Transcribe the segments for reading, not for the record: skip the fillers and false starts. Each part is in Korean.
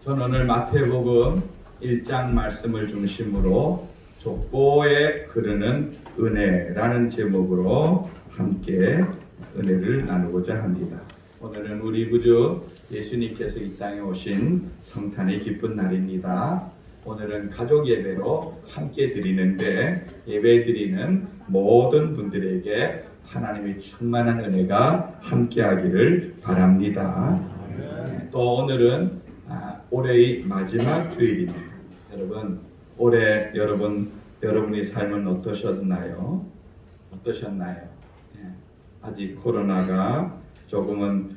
저는 오늘 마태복음 1장 말씀을 중심으로 족보에 흐르는 은혜라는 제목으로 함께 은혜를 나누고자 합니다. 오늘은 우리 구주 예수님께서 이 땅에 오신 성탄의 기쁜 날입니다. 오늘은 가족 예배로 함께 드리는데, 예배 드리는 모든 분들에게 하나님의 충만한 은혜가 함께하기를 바랍니다. 또 오늘은 올해의 마지막 주일입니다. 여러분, 올해 여러분의 삶은 어떠셨나요? 아직 코로나가 조금은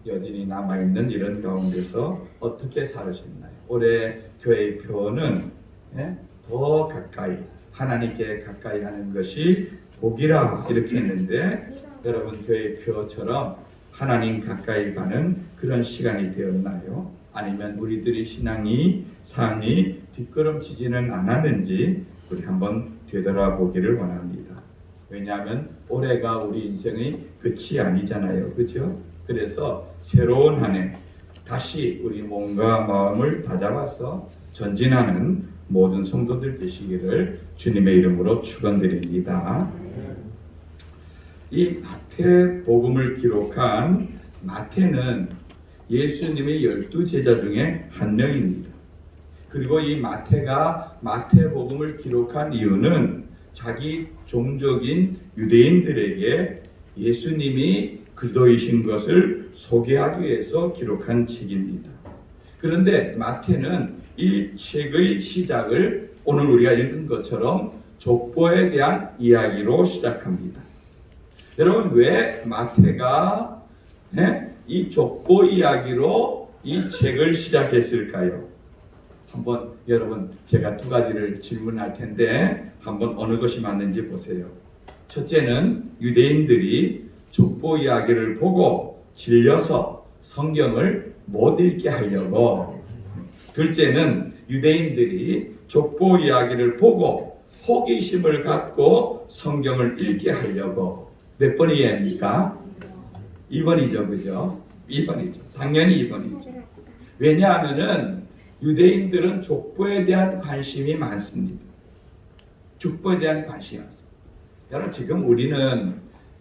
여전히 남아있는 이런 가운데서 어떻게 살으셨나요? 올해 교회의 표는 더 가까이, 하나님께 가까이 하는 것이 복이라 이렇게 했는데, 여러분 교회의 표처럼 하나님 가까이 가는 그런 시간이 되었나요? 아니면 우리들의 삶이 뒷걸음치지는 않았는지 우리 한번 되돌아보기를 원합니다. 왜냐하면 올해가 우리 인생의 끝이 아니잖아요, 그렇죠? 그래서 새로운 한 해 다시 우리 몸과 마음을 다잡아서 전진하는 모든 성도들 되시기를 주님의 이름으로 축원드립니다. 이 마태복음을 기록한 마태는 예수님의 12제자 중에 한 명입니다. 그리고 이 마태가 마태복음을 기록한 이유는 자기 종족인 유대인들에게 예수님이 그리스도이신 것을 소개하기 위해서 기록한 책입니다. 그런데 마태는 이 책의 시작을 오늘 우리가 읽은 것처럼 족보에 대한 이야기로 시작합니다. 여러분, 왜 마태가 이 족보 이야기로 이 책을 시작했을까요? 한번 여러분, 제가 두 가지를 질문할 텐데 한번 어느 것이 맞는지 보세요. 첫째는 유대인들이 족보 이야기를 보고 질려서 성경을 못 읽게 하려고, 둘째는 유대인들이 족보 이야기를 보고 호기심을 갖고 성경을 읽게 하려고. 몇 번이 이해합니까? 2번이죠, 그죠? 2번이죠. 당연히 2번이죠. 왜냐하면은 유대인들은 족보에 대한 관심이 많습니다. 족보에 대한 관심이 많습니다. 여러분, 지금 우리는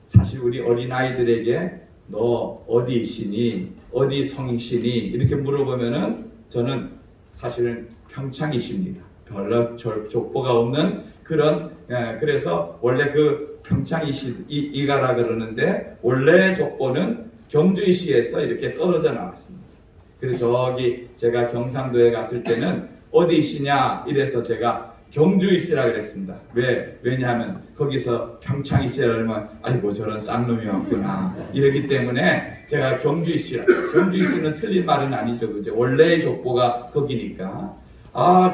사실 우리 어린아이들에게 너 어디 시니? 어디 성이시니? 이렇게 물어보면은 저는 사실은 평창이십니다. 별로 족보가 없는 그런, 그래서 원래 그 평창이가라 그러는데 원래 족보는 경주이시에서 이렇게 떨어져 나왔습니다. 그래서 저기 제가 경상도에 갔을 때는 어디시냐 이래서 제가 경주이시라 그랬습니다. 왜냐하면 거기서 평창이시라 그러면 아이고 저런 쌍놈이 왔구나 이러기 때문에 제가 경주이시라. 경주이시는 틀린 말은 아니죠, 그죠? 원래의 족보가 거기니까.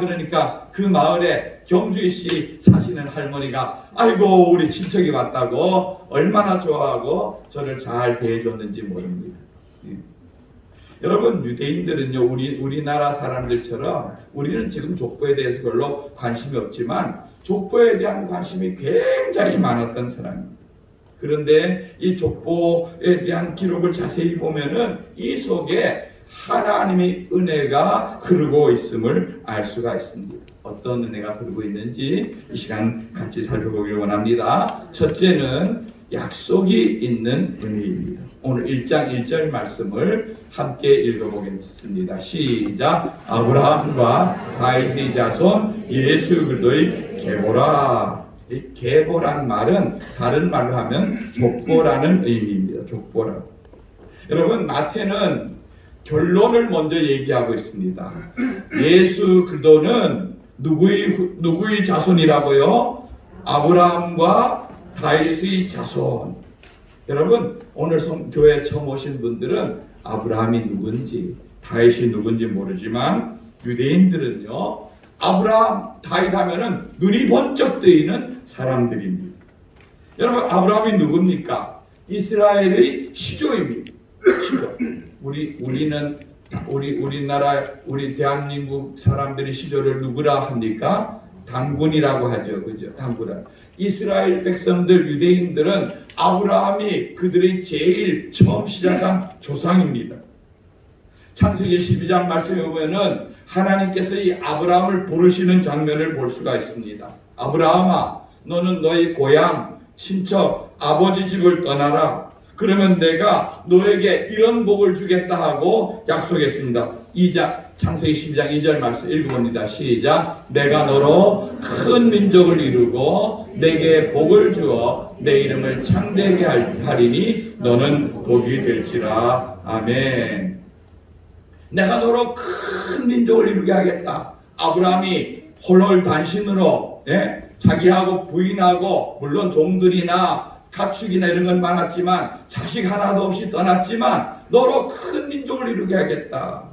그러니까 그 마을에 경주이씨 사시는 할머니가 아이고 우리 친척이 왔다고 얼마나 좋아하고 저를 잘 대해줬는지 모릅니다. 여러분, 유대인들은요, 우리나라 사람들처럼 우리는 지금 족보에 대해서 별로 관심이 없지만 족보에 대한 관심이 굉장히 많았던 사람입니다. 그런데 이 족보에 대한 기록을 자세히 보면은 이 속에 하나님의 은혜가 흐르고 있음을 알 수가 있습니다. 어떤 은혜가 흐르고 있는지 이 시간 같이 살펴보기를 원합니다. 첫째는 약속이 있는 은혜입니다. 오늘 1장 1절 말씀을 함께 읽어보겠습니다. 시작. 아브라함과 다윗의 자손 예수 그리스도의 계보라. 이 계보란 말은 다른 말로 하면 족보라는 의미입니다. 족보라. 여러분, 마태는 결론을 먼저 얘기하고 있습니다. 예수 그리스도는 누구의 자손이라고요? 아브라함과 다윗의 자손. 여러분, 오늘 교회 처음 오신 분들은 아브라함이 누군지 다윗이 누군지 모르지만 유대인들은요, 아브라함, 다윗 하면은 눈이 번쩍 뜨이는 사람들입니다. 여러분, 아브라함이 누굽니까? 이스라엘의 시조입니다. 시조. 우리나라, 우리 대한민국 사람들의 시조를 누구라 합니까? 단군이라고 하죠, 그죠? 단군이라. 이스라엘 백성들, 유대인들은 아브라함이 그들의 제일 처음 시작한 조상입니다. 창세기 12장 말씀에 보면은 하나님께서 이 아브라함을 부르시는 장면을 볼 수가 있습니다. 아브라함아, 너는 너희 고향, 친척, 아버지 집을 떠나라. 그러면 내가 너에게 이런 복을 주겠다 하고 약속했습니다. 창세기 12장 2절 말씀 읽어봅니다. 시작. 내가 너로 큰 민족을 이루고 내게 복을 주어 내 이름을 창대하게 하리니 너는 복이 될지라. 아멘. 내가 너로 큰 민족을 이루게 하겠다. 아브라함이 홀홀단신으로 자기하고 부인하고 물론 종들이나 가축이나 이런 건 많았지만 자식 하나도 없이 떠났지만 너로 큰 민족을 이루게 하겠다.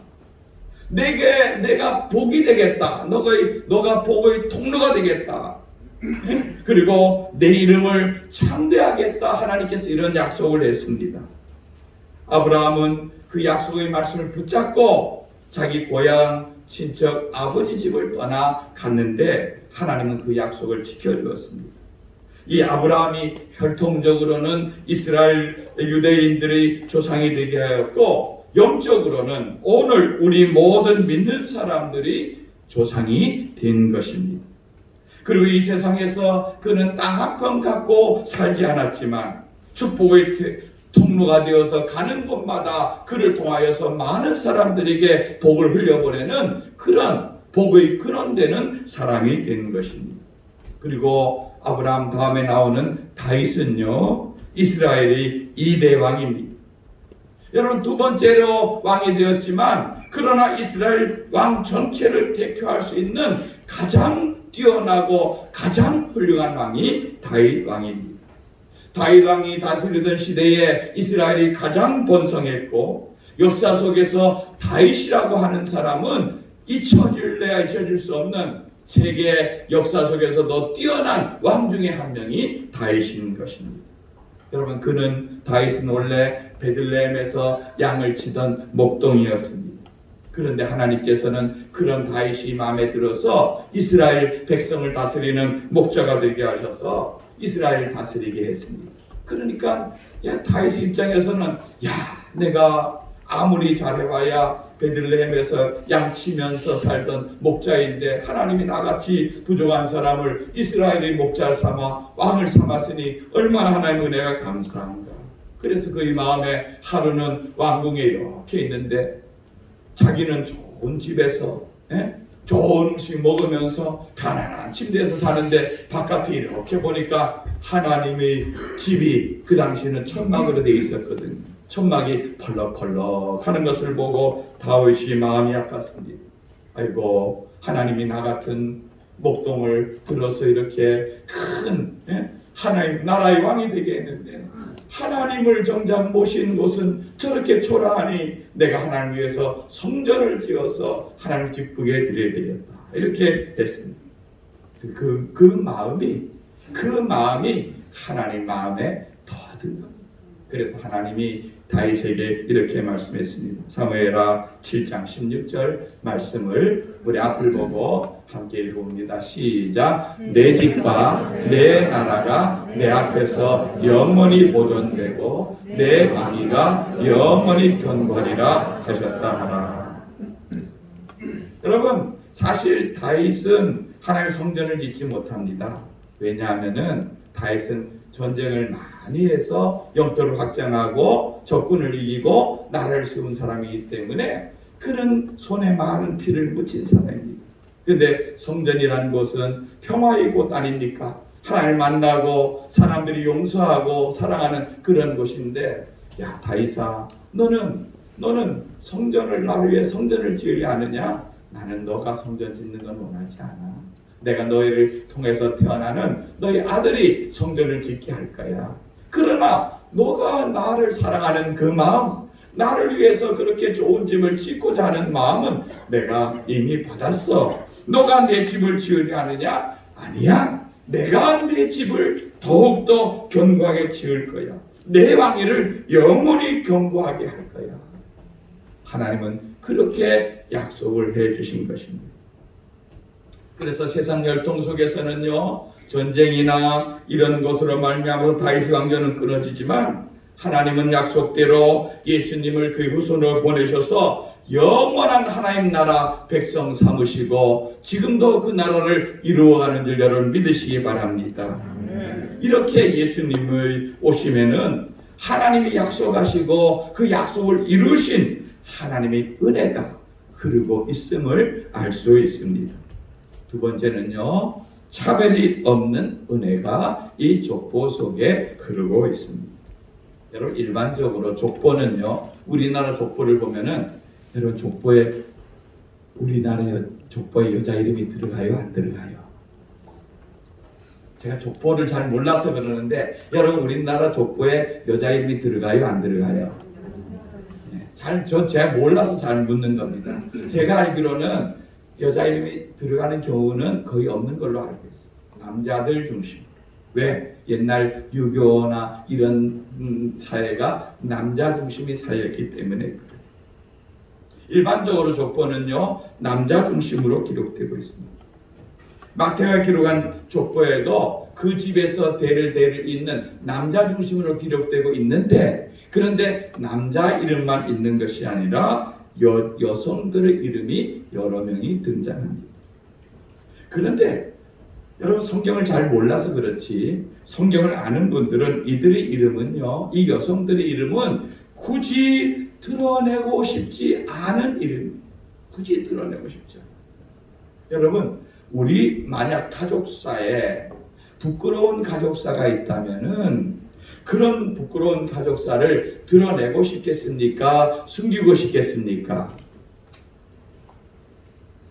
내가 복이 되겠다. 너가 복의 통로가 되겠다. 그리고 내 이름을 창대하겠다. 하나님께서 이런 약속을 했습니다. 아브라함은 그 약속의 말씀을 붙잡고 자기 고향, 친척, 아버지 집을 떠나 갔는데 하나님은 그 약속을 지켜주었습니다. 이 아브라함이 혈통적으로는 이스라엘 유대인들의 조상이 되게 하였고 영적으로는 오늘 우리 모든 믿는 사람들이 조상이 된 것입니다. 그리고 이 세상에서 그는 땅 한 편 갖고 살지 않았지만 축복의 통로가 되어서 가는 곳마다 그를 통하여서 많은 사람들에게 복을 흘려보내는 그런 복의 근원되는 사람이 된 것입니다. 그리고 아브라함 다음에 나오는 다윗은요, 이스라엘의 2대 왕입니다. 여러분, 두 번째로 왕이 되었지만 그러나 이스라엘 왕 전체를 대표할 수 있는 가장 뛰어나고 가장 훌륭한 왕이 다윗 왕입니다. 다윗 왕이 다스리던 시대에 이스라엘이 가장 번성했고 역사 속에서 다윗이라고 하는 사람은 잊혀질 수 없는 세계 역사 속에서도 뛰어난 왕 중에 한 명이 다윗인 것입니다. 여러분, 다윗은 원래 베들레헴에서 양을 치던 목동이었습니다. 그런데 하나님께서는 그런 다윗이 마음에 들어서 이스라엘 백성을 다스리는 목자가 되게 하셔서 이스라엘을 다스리게 했습니다. 그러니까 다윗 입장에서는 내가 아무리 잘해봐야 베들레헴에서 양치면서 살던 목자인데 하나님이 나같이 부족한 사람을 이스라엘의 목자 삼아 왕을 삼았으니 얼마나 하나님 은혜가 감사한가. 그래서 그의 마음에 하루는 왕궁에 이렇게 있는데 자기는 좋은 집에서 좋은 음식 먹으면서 편안한 침대에서 사는데 바깥에 이렇게 보니까 하나님의 집이 그 당시에는 천막으로 되어 있었거든요. 천막이 펄럭펄럭 하는 것을 보고 다윗이 마음이 아팠습니다. 아이고, 하나님이 나 같은 목동을 들어서 이렇게 큰 하나님 나라의 왕이 되게 했는데 하나님을 정작 모신 곳은 저렇게 초라하니 내가 하나님 위해서 성전을 지어서 하나님 기쁘게 드려야 되겠다. 이렇게 됐습니다. 그 마음이 하나님 마음에 더하던 겁니다. 그래서 하나님이 다윗에게 이렇게 말씀했습니다. 사무엘하 7장 16절 말씀을 우리 앞을 보고 함께 읽어봅니다. 시작. 내 집과 내 나라가 내 앞에서 영원히 보존되고 내 왕위가 영원히 견고하리라 하셨다 하라. 여러분, 사실 다윗은 하나님의 성전을 짓지 못합니다. 왜냐하면은 다윗은 전쟁을 많이 해서 영토를 확장하고 적군을 이기고 나라를 세운 사람이기 때문에 그는 손에 많은 피를 묻힌 사람입니다. 그런데 성전이란 곳은 평화의 곳 아닙니까? 하나님을 만나고 사람들이 용서하고 사랑하는 그런 곳인데 다윗아, 너는 성전을 나를 위해 성전을 지으려 하느냐? 나는 너가 성전 짓는 건 원하지 않아. 내가 너희를 통해서 태어나는 너희 아들이 성전을 짓게 할 거야. 그러나 너가 나를 사랑하는 그 마음, 나를 위해서 그렇게 좋은 집을 짓고자 하는 마음은 내가 이미 받았어. 너가 내 집을 지으려 하느냐? 아니야. 내가 내 집을 더욱더 견고하게 지을 거야. 내 왕위를 영원히 견고하게 할 거야. 하나님은 그렇게 약속을 해 주신 것입니다. 그래서 세상 혈통 속에서는요, 전쟁이나 이런 것으로 말미암아서 다윗 왕조는 끊어지지만 하나님은 약속대로 예수님을 그의 후손으로 보내셔서 영원한 하나님 나라 백성 삼으시고 지금도 그 나라를 이루어가는 줄 여러분 믿으시기 바랍니다. 이렇게 예수님을 오시면은 하나님이 약속하시고 그 약속을 이루신 하나님의 은혜가 흐르고 있음을 알 수 있습니다. 두 번째는요, 차별이 없는 은혜가 이 족보 속에 흐르고 있습니다. 여러분 일반적으로 족보는요, 우리나라 족보를 보면은 여러분 족보에 우리나라 족보에 여자 이름이 들어가요, 안 들어가요? 제가 족보를 잘 몰라서 그러는데 여러분 우리나라 족보에 여자 이름이 들어가요, 안 들어가요? 제가 몰라서 잘 묻는 겁니다. 제가 알기로는 여자 이름이 들어가는 경우는 거의 없는 걸로 알고 있어요. 남자들 중심. 왜? 옛날 유교나 이런 사회가 남자 중심의 사회였기 때문에 그래요. 일반적으로 족보는요, 남자 중심으로 기록되고 있습니다. 마태가 기록한 족보에도 그 집에서 대를 잇는 남자 중심으로 기록되고 있는데, 그런데 남자 이름만 있는 것이 아니라 여성들의 이름이 여러 명이 등장합니다. 그런데 여러분 성경을 잘 몰라서 그렇지 성경을 아는 분들은 이들의 이름은요, 이 여성들의 이름은 굳이 드러내고 싶지 않은 이름, 굳이 드러내고 싶지 않아요. 여러분 우리 만약 가족사에 부끄러운 가족사가 있다면은 그런 부끄러운 가족사를 드러내고 싶겠습니까? 숨기고 싶겠습니까?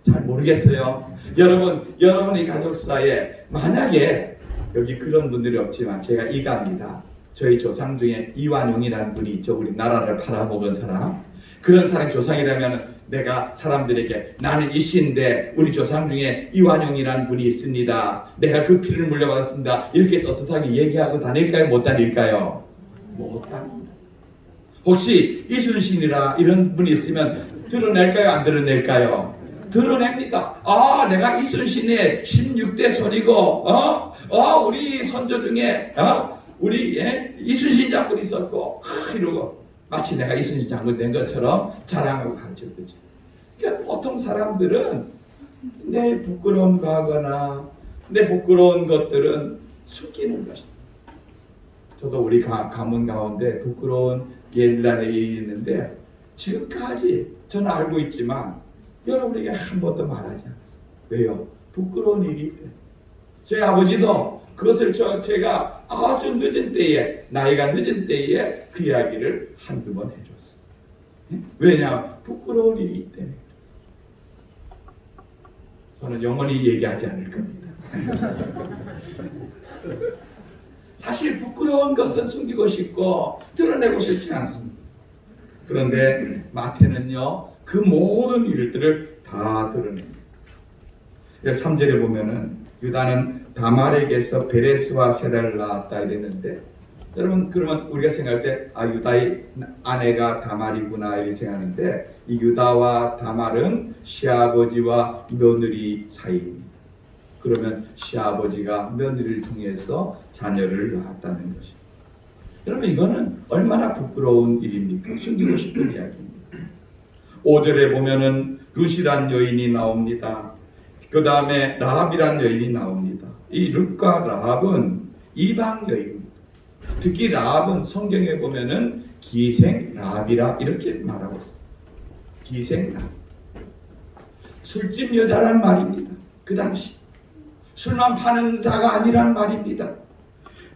잘 모르겠어요. 여러분의 가족사에 만약에 여기 그런 분들이 없지만 제가 이가입니다. 저희 조상 중에 이완용이라는 분이 있죠. 우리 나라를 팔아먹은 사람. 그런 사람이 조상이라면 내가 사람들에게 나는 이씨인데 우리 조상 중에 이완용이라는 분이 있습니다. 내가 그 피를 물려받았습니다. 이렇게 떳떳하게 얘기하고 다닐까요? 못 다닐까요? 못 다닙니다. 혹시 이순신이라 이런 분이 있으면 드러낼까요? 안 드러낼까요? 드러냅니다. 아, 내가 이순신의 16대 손이고, 우리 선조 중에, 우리 이순신 장군 있었고, 이러고 마치 내가 이순신 장군 된 것처럼 자랑하고 하죠, 그죠? 그러니까 보통 사람들은 내 부끄러운 과거나 내 부끄러운 것들은 숨기는 것입니다. 저도 우리 가문 가운데 부끄러운 옛날의 일이 있는데 지금까지 저는 알고 있지만 여러분에게 한 번도 말하지 않았어요. 왜요? 부끄러운 일이 때문에. 저희 아버지도 그것을 제가 아주 늦은 때에, 나이가 늦은 때에 그 이야기를 한두 번 해줬어요. 왜냐? 부끄러운 일이기 때문에. 저는 영원히 얘기하지 않을 겁니다. 사실 부끄러운 것은 숨기고 싶고 드러내고 싶지 않습니다. 그런데 마태는요, 그 모든 일들을 다 드러냅니다. 3절에 보면은 유다는 다말에게서 베레스와 세라를 낳았다 이랬는데, 여러분 그러면 우리가 생각할 때 유다의 아내가 다말이구나 이렇게 생각하는데, 이 유다와 다말은 시아버지와 며느리 사이입니다. 그러면 시아버지가 며느리를 통해서 자녀를 낳았다는 것입니다. 여러분 이거는 얼마나 부끄러운 일입니까? 숨기고 싶은 이야기입니다. 5절에 보면은 룻이란 여인이 나옵니다. 그 다음에 라합이란 여인이 나옵니다. 이 룻과 라합은 이방 여인입니다. 특히 라합은 성경에 보면은 기생 라합이라 이렇게 말하고 있습니다. 기생 라합. 술집 여자란 말입니다. 그 당시 술만 파는 자가 아니란 말입니다.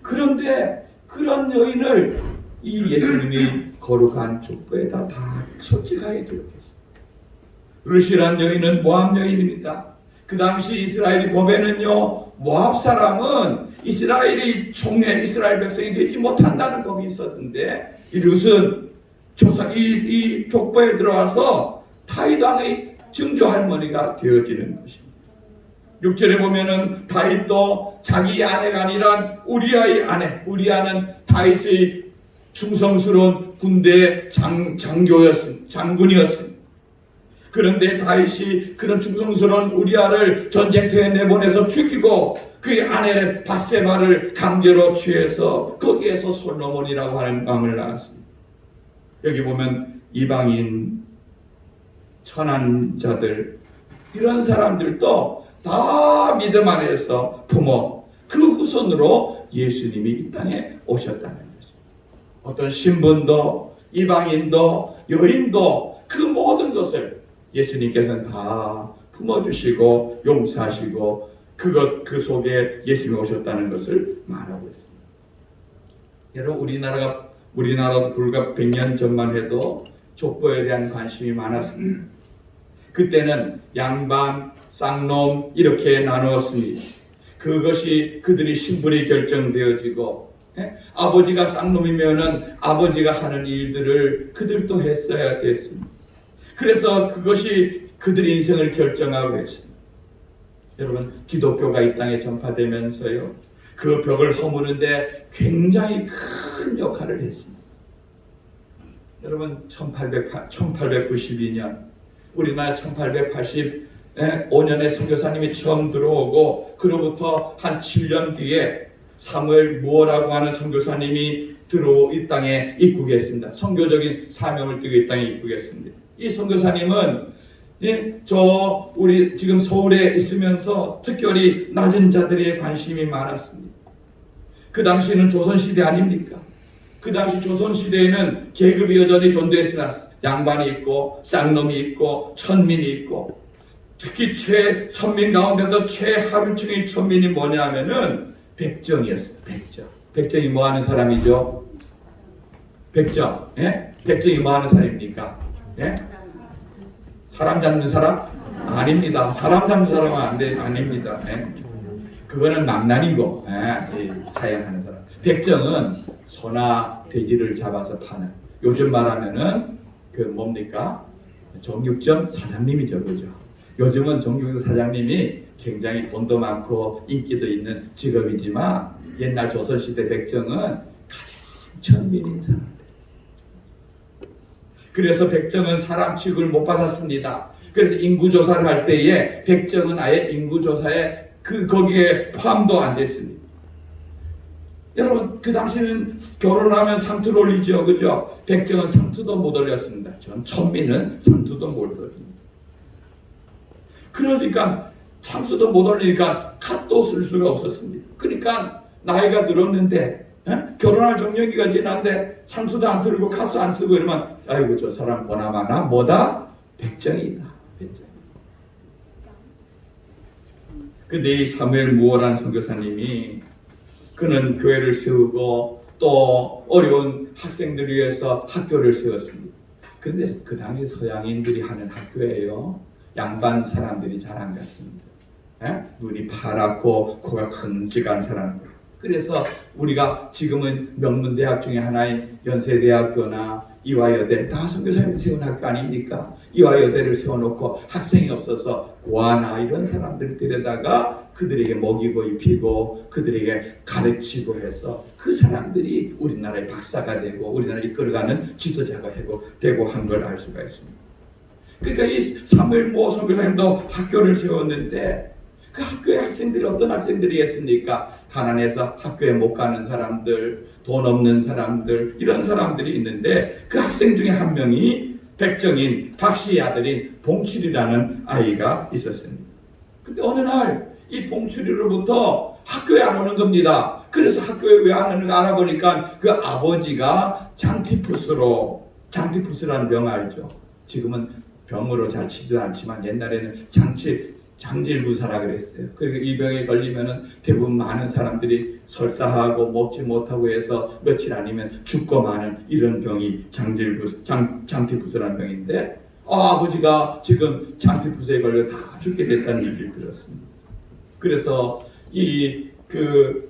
그런데 그런 여인을 이 예수님이 거룩한 족보에다 다 솔직하게 기록했습니다. 룻이란 여인은 모압 여인입니다. 그 당시 이스라엘 법에는요, 모압 사람은 이스라엘이 총회, 이스라엘 백성이 되지 못한다는 법이 있었는데, 이 룻은 이 족보에 들어와서 다윗 왕의 증조 할머니가 되어지는 것입니다. 6절에 보면은 다윗도 자기 아내가 아니란 우리아의 아내, 우리아는 다윗의 충성스러운 군대 장군이었습니다. 그런데 다윗이 그런 충성스러운 우리아를 전쟁터에 내보내서 죽이고 그의 아내는 밧세바를 강제로 취해서 거기에서 솔로몬이라고 하는 왕을 낳았습니다. 여기 보면 이방인 천한 자들, 이런 사람들도 다 믿음 안에서 부모, 그 후손으로 예수님이 이 땅에 오셨다는 거죠. 어떤 신분도 이방인도 여인도 그 모든 것을 예수님께서는 다 품어주시고 용서하시고 그 속에 예수님이 오셨다는 것을 말하고 있습니다. 여러분, 우리나라도 불과 100년 전만 해도 족보에 대한 관심이 많았습니다. 그때는 양반, 쌍놈 이렇게 나누었습니다. 그것이 그들이 신분이 결정되어지고, 아버지가 쌍놈이면은 아버지가 하는 일들을 그들도 했어야 됐습니다. 그래서 그것이 그들 인생을 결정하고 했습니다. 여러분, 기독교가 이 땅에 전파되면서요, 그 벽을 허무는데 굉장히 큰 역할을 했습니다. 여러분, 1892년 우리나라 1885년에 선교사님이 처음 들어오고, 그로부터 한 7년 뒤에 사무엘 무어라고 하는 선교사님이 이 땅에 입국했습니다. 선교적인 사명을 띠고 이 땅에 입국했습니다. 이 선교사님은 우리 지금 서울에 있으면서 특별히 낮은 자들의 관심이 많았습니다. 그 당시는 조선시대 아닙니까? 그 당시 조선시대에는 계급이 여전히 존재했으나 양반이 있고 쌍놈이 있고 천민이 있고, 특히 천민 가운데도 최하류층의 천민이 뭐냐 하면은 백정이었어요. 백정이 뭐 하는 사람이죠? 백정. 백정이 뭐 하는 사람입니까? 사람 잡는 사람? 아닙니다. 사람 잡는 사람은 아닙니다. 그거는 망나니고, 사형하는 사람. 백정은 소나 돼지를 잡아서 파는, 요즘 말하면은 정육점 사장님이죠, 그죠? 요즘은 정육점 사장님이 굉장히 돈도 많고 인기도 있는 직업이지만, 옛날 조선시대 백정은 가장 천민인 사람들. 그래서 백정은 사람 취급을 못 받았습니다. 그래서 인구조사를 할 때에 백정은 아예 인구조사에 거기에 포함도 안 됐습니다. 여러분, 그 당시는 결혼하면 상투를 올리죠, 그죠? 백정은 상투도 못 올렸습니다. 전 천민은 상투도 못 올립니다. 그러니까 상투도 못 올리니까 갓도 쓸 수가 없었습니다. 그러니까 나이가 들었는데, 결혼할 정년기가 지났는데 상투도 안 들고 갓도 안 쓰고 이러면, 아이고 저 사람 보나마나 뭐다? 백정이다. 백정. 근데 이 사무엘 무어란 선교사님이, 그는 교회를 세우고 또 어려운 학생들을 위해서 학교를 세웠습니다. 그런데 그 당시 서양인들이 하는 학교예요. 양반 사람들이 잘 안 갔습니다. 눈이 파랗고 코가 큼직한 사람들. 그래서 우리가 지금은 명문대학 중에 하나인 연세대학교나 이화여대, 다 선교사님이 세운 학교 아닙니까? 이화여대를 세워놓고 학생이 없어서 고아나 이런 사람들을 데려다가 그들에게 먹이고 입히고 그들에게 가르치고 해서 그 사람들이 우리나라의 박사가 되고 우리나라를 이끌어가는 지도자가 되고 한 걸 알 수가 있습니다. 그러니까 이 사무엘 무어 선교사님도 학교를 세웠는데, 그 학교의 학생들이 어떤 학생들이 했습니까? 가난해서 학교에 못 가는 사람들, 돈 없는 사람들, 이런 사람들이 있는데, 그 학생 중에 한 명이 백정인 박씨의 아들인 봉출이라는 아이가 있었습니다. 근데 어느 날 이 봉출이로부터 학교에 안 오는 겁니다. 그래서 학교에 왜 안 오는가 알아보니까 그 아버지가 장티푸스라는 병 알죠? 지금은 병으로 잘 치지도 않지만 옛날에는 장질부사라 그랬어요. 그리고 이 병에 걸리면은 대부분 많은 사람들이 설사하고 먹지 못하고 해서 며칠 아니면 죽고 마는 이런 병이 장티푸스라는 병인데, 아버지가 지금 장티푸스에 걸려 다 죽게 됐다는 얘기를 들었습니다. 그래서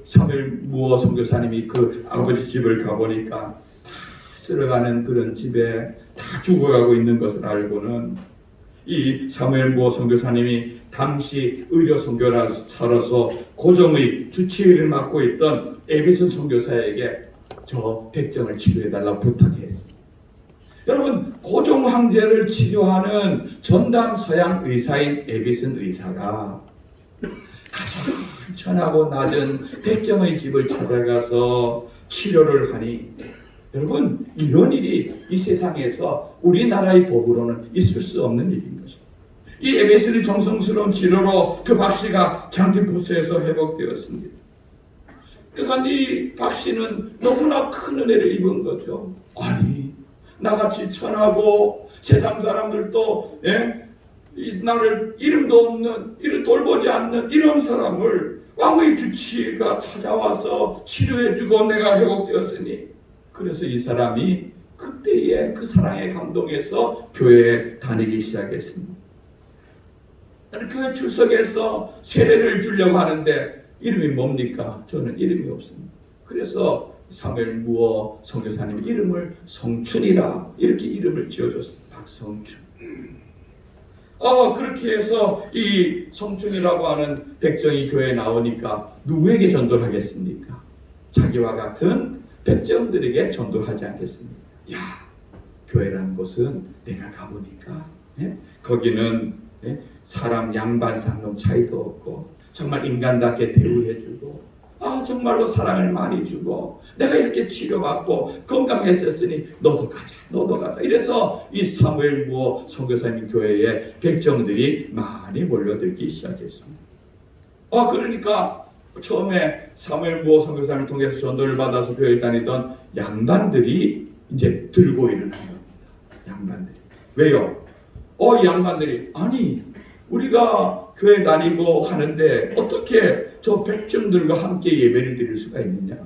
사무엘 무어 선교사님이 그 아버지 집을 가보니까 다 쓸어가는 그런 집에 다 죽어가고 있는 것을 알고는, 이 사무엘 무어 선교사님이 당시 의료 선교사로서 고정의 주치의를 맡고 있던 에비슨 선교사에게 저 백정을 치료해달라고 부탁했습니다. 여러분, 고종 황제를 치료하는 전담 서양 의사인 에비슨 의사가 가장 천하고 낮은 백정의 집을 찾아가서 치료를 하니 여러분, 이런 일이 이 세상에서 우리나라의 법으로는 있을 수 없는 일인 것입니다. 이 에베소의 정성스러운 치료로 그 박씨가 장기부스에서 회복되었습니다. 그러니까 이 박씨는 너무나 큰 은혜를 입은 거죠. 아니, 나같이 천하고 세상 사람들도 나를 이름도 없는, 이를 돌보지 않는 이런 사람을 왕의 주치의가 찾아와서 치료해주고 내가 회복되었으니, 그래서 이 사람이 그때의 그 사랑에 감동해서 교회에 다니기 시작했습니다. 나는 교회 출석해서 세례를 주려고 하는데 이름이 뭡니까? 저는 이름이 없습니다. 그래서 사무엘 무어 선교사님 이름을 성춘이라 이렇게 이름을 지어줬습니다. 박성춘. 그렇게 해서 이 성춘이라고 하는 백정이 교회에 나오니까 누구에게 전도를 하겠습니까? 자기와 같은 백정들에게 전도를 하지 않겠습니까? 야, 교회라는 곳은 내가 가보니까 거기는 사람 양반 상놈 차이도 없고 정말 인간답게 대우해주고 정말로 사랑을 많이 주고 내가 이렇게 치료받고 건강해졌으니 너도 가자. 이래서 이 사무엘 무어 선교사님 교회에 백정들이 많이 몰려들기 시작했습니다. 그러니까 처음에 사무엘 무어 선교사님을 통해서 전도를 받아서 교회에 다니던 양반들이 이제 들고 일어난 겁니다. 양반들이. 왜요? 이 양반들이 아니 우리가 교회 다니고 하는데 어떻게 저 백정들과 함께 예배를 드릴 수가 있느냐?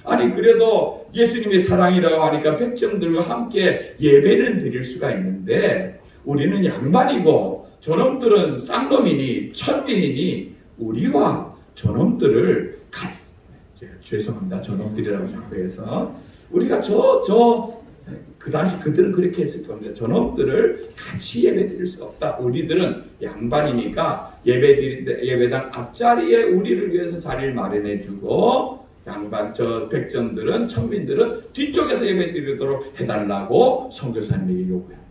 아니 그래도 예수님의 사랑이라고 하니까 백정들과 함께 예배는 드릴 수가 있는데 우리는 양반이고 저놈들은 쌍놈이니 천민이니 우리와 저놈들을 같이 죄송합니다. 저놈들이라고 자꾸 해서 우리가 그 당시 그들은 그렇게 했을 겁니다. 저놈들을 같이 예배 드릴 수가 없다. 우리들은 양반이니까 예배당 앞자리에 우리를 위해서 자리를 마련해 주고 저 백정들은 천민들은 뒤쪽에서 예배 드리도록 해달라고 선교사님에게 요구합니다.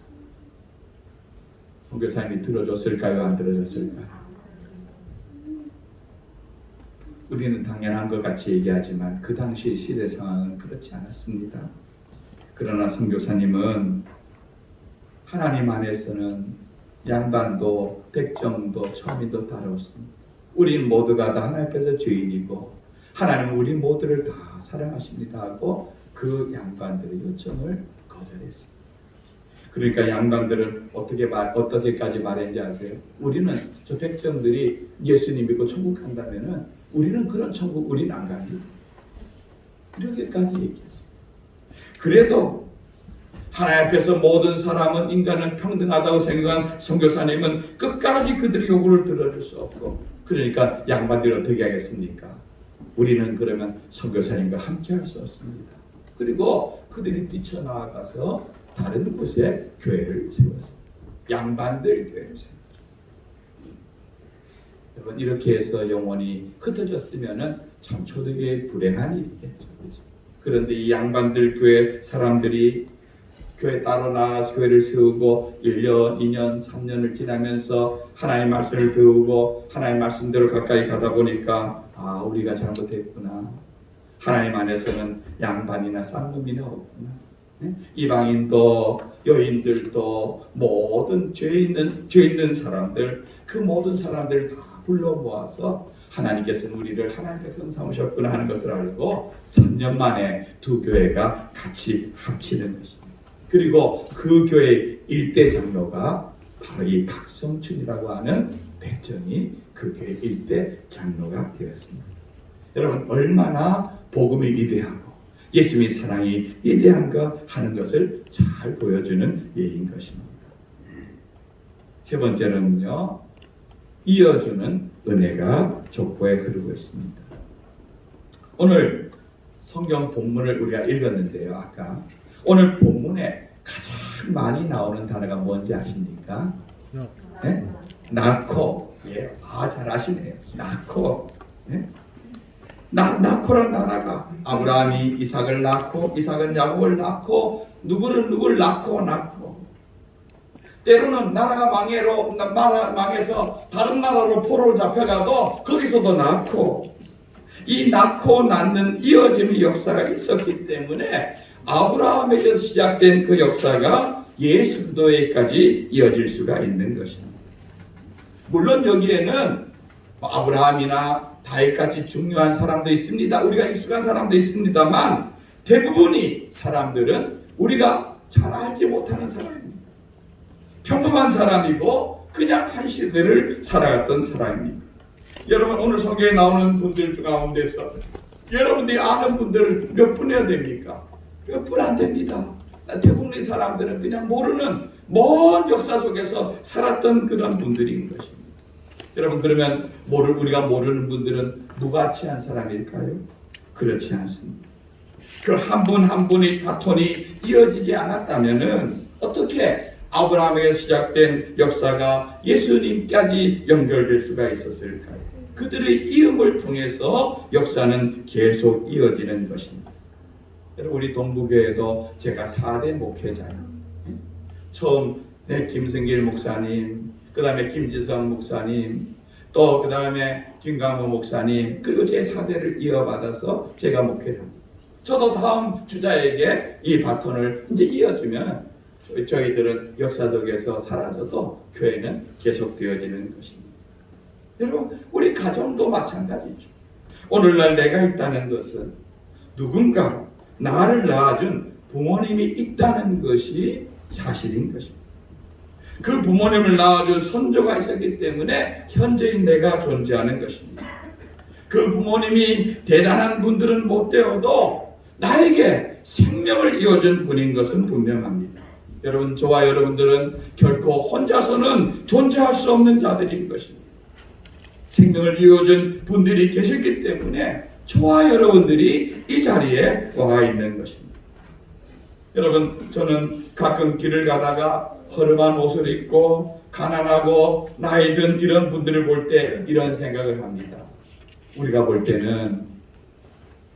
선교사님이 들어줬을까요? 안 들어줬을까요? 우리는 당연한 것 같이 얘기하지만 그 당시 시대 상황은 그렇지 않았습니다. 그러나 선교사님은 하나님 안에서는 양반도 백정도 천민도 다르습니다. 우린 모두가 다 하나님 앞에서 죄인이고 하나님은 우리 모두를 다 사랑하십니다 하고 그 양반들의 요청을 거절했습니다. 그러니까 양반들은 어떻게까지 말했는지 아세요? 우리는 저 백정들이 예수님 믿고 천국 간다면은 우리는 그런 천국 우리는 안 갑니다. 이렇게까지 얘기했어요. 그래도 하나님 앞에서 모든 사람은 인간은 평등하다고 생각한 선교사님은 끝까지 그들의 요구를 들어줄 수 없고 그러니까 양반들이 어떻게 하겠습니까? 우리는 그러면 선교사님과 함께 할 수 없습니다. 그리고 그들이 뛰쳐나가서 다른 곳에 교회를 세웠습니다. 양반들 교회를 세웠습니다. 여러분 이렇게 해서 영혼이 흩어졌으면 참 초대교회의 불행한 일이겠죠. 그런데 이 양반들 교회 사람들이 교회 따로 나가서 교회를 세우고 1년, 2년, 3년을 지나면서 하나님 말씀을 배우고 하나님 말씀대로 가까이 가다 보니까 우리가 잘못했구나. 하나님 안에서는 양반이나 쌍놈이나 없구나. 이방인도 여인들도 모든 죄 있는 사람들 그 모든 사람들을 다 불러 모아서 하나님께서는 우리를 하나님 백성 삼으셨구나 하는 것을 알고 3년 만에 두 교회가 같이 합치는 것입니다. 그리고 그 교회 일대 장로가 바로 이 박성춘이라고 하는 백정이 그 교회 일대 장로가 되었습니다. 여러분 얼마나 복음이 위대하고 예수님의 사랑이 위대한가 하는 것을 잘 보여주는 예인 것입니다. 세 번째는요. 이어주는 은혜가 족보에 흐르고 있습니다. 오늘 성경 본문을 우리가 읽었는데요. 아까 오늘 본문에 가장 많이 나오는 단어가 뭔지 아십니까? 네? 낳고. 잘 아시네요. 낳고. 네? 낳고란 나라가 아브라함이 이삭을 낳고 이삭은 야곱을 낳고 누구를 낳고 때로는 나라가 망해서 다른 나라로 포로로 잡혀가도 거기서도 낳고 이 낳고 낳는 이어지는 역사가 있었기 때문에 아브라함에게서 시작된 그 역사가 예수 그리스도에까지 이어질 수가 있는 것입니다. 물론 여기에는 아브라함이나 다윗같이 중요한 사람도 있습니다. 우리가 익숙한 사람도 있습니다만 대부분의 사람들은 우리가 잘 알지 못하는 사람입니다. 평범한 사람이고 그냥 한 시대를 살아갔던 사람입니다. 여러분 오늘 성경에 나오는 분들 가운데서 여러분들이 아는 분들 몇 분이나 됩니까? 몇 분 안 됩니다. 대부분의 사람들은 그냥 모르는 먼 역사 속에서 살았던 그런 분들인 것입니다. 여러분 그러면 우리가 모르는 분들은 누같이 한 사람일까요? 그렇지 않습니다. 그 한 분 한 분의 바톤이 이어지지 않았다면은 어떻게 아브라함에게 시작된 역사가 예수님까지 연결될 수가 있었을까요? 그들의 이음을 통해서 역사는 계속 이어지는 것입니다. 여러분 우리 동부교회도 제가 4대 목회자예요. 처음 김승길 목사님, 그 다음에 김지성 목사님, 또 그 다음에 김강호 목사님, 그리고 제 4대를 이어받아서 제가 목회를 합니다. 저도 다음 주자에게 이 바톤을 이제 이어주면 저희들은 역사 속에서 사라져도 교회는 계속되어지는 것입니다. 여러분 우리 가정도 마찬가지죠. 오늘날 내가 있다는 것은 누군가 나를 낳아준 부모님이 있다는 것이 사실인 것입니다. 그 부모님을 낳아준 손조가 있었기 때문에 현재인 내가 존재하는 것입니다. 그 부모님이 대단한 분들은 못 되어도 나에게 생명을 이어준 분인 것은 분명합니다. 여러분 저와 여러분들은 결코 혼자서는 존재할 수 없는 자들인 것입니다. 생명을 이어준 분들이 계셨기 때문에 저와 여러분들이 이 자리에 와 있는 것입니다. 여러분 저는 가끔 길을 가다가 허름한 옷을 입고 가난하고 나이 든 이런 분들을 볼 때 이런 생각을 합니다. 우리가 볼 때는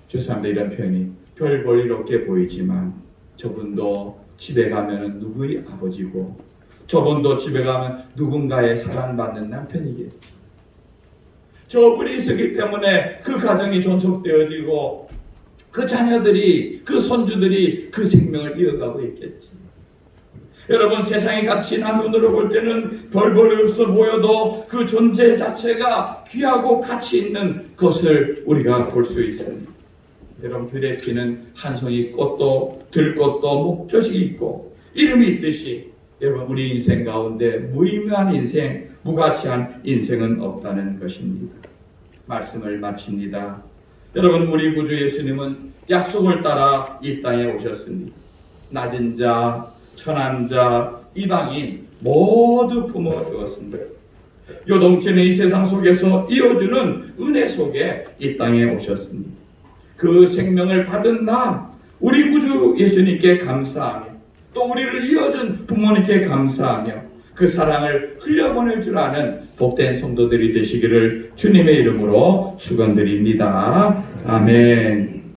죄송합니다 이런 표현이 별 볼일 없게 보이지만 저분도 집에 가면 누구의 아버지고 저분도 집에 가면 누군가의 사랑받는 남편이겠죠. 저분이 있었기 때문에 그 가정이 존속되어지고 그 자녀들이 그 손주들이 그 생명을 이어가고 있겠지. 여러분 세상의 가치나 눈으로 볼 때는 별 볼 없어 보여도 그 존재 자체가 귀하고 가치 있는 것을 우리가 볼 수 있습니다. 여러분 들에 피는 한 송이 꽃도 들꽃도 목젖이 있고 이름이 있듯이 여러분 우리 인생 가운데 무의미한 인생, 무가치한 인생은 없다는 것입니다. 말씀을 마칩니다. 여러분 우리 구주 예수님은 약속을 따라 이 땅에 오셨습니다. 낮은 자, 천한 자, 이방인 모두 품어주었습니다. 요동치는 이 세상 속에서 이어주는 은혜 속에 이 땅에 오셨습니다. 그 생명을 받은 나 우리 구주 예수님께 감사하며 또 우리를 이어준 부모님께 감사하며 그 사랑을 흘려보낼 줄 아는 복된 성도들이 되시기를 주님의 이름으로 축원드립니다. 아멘.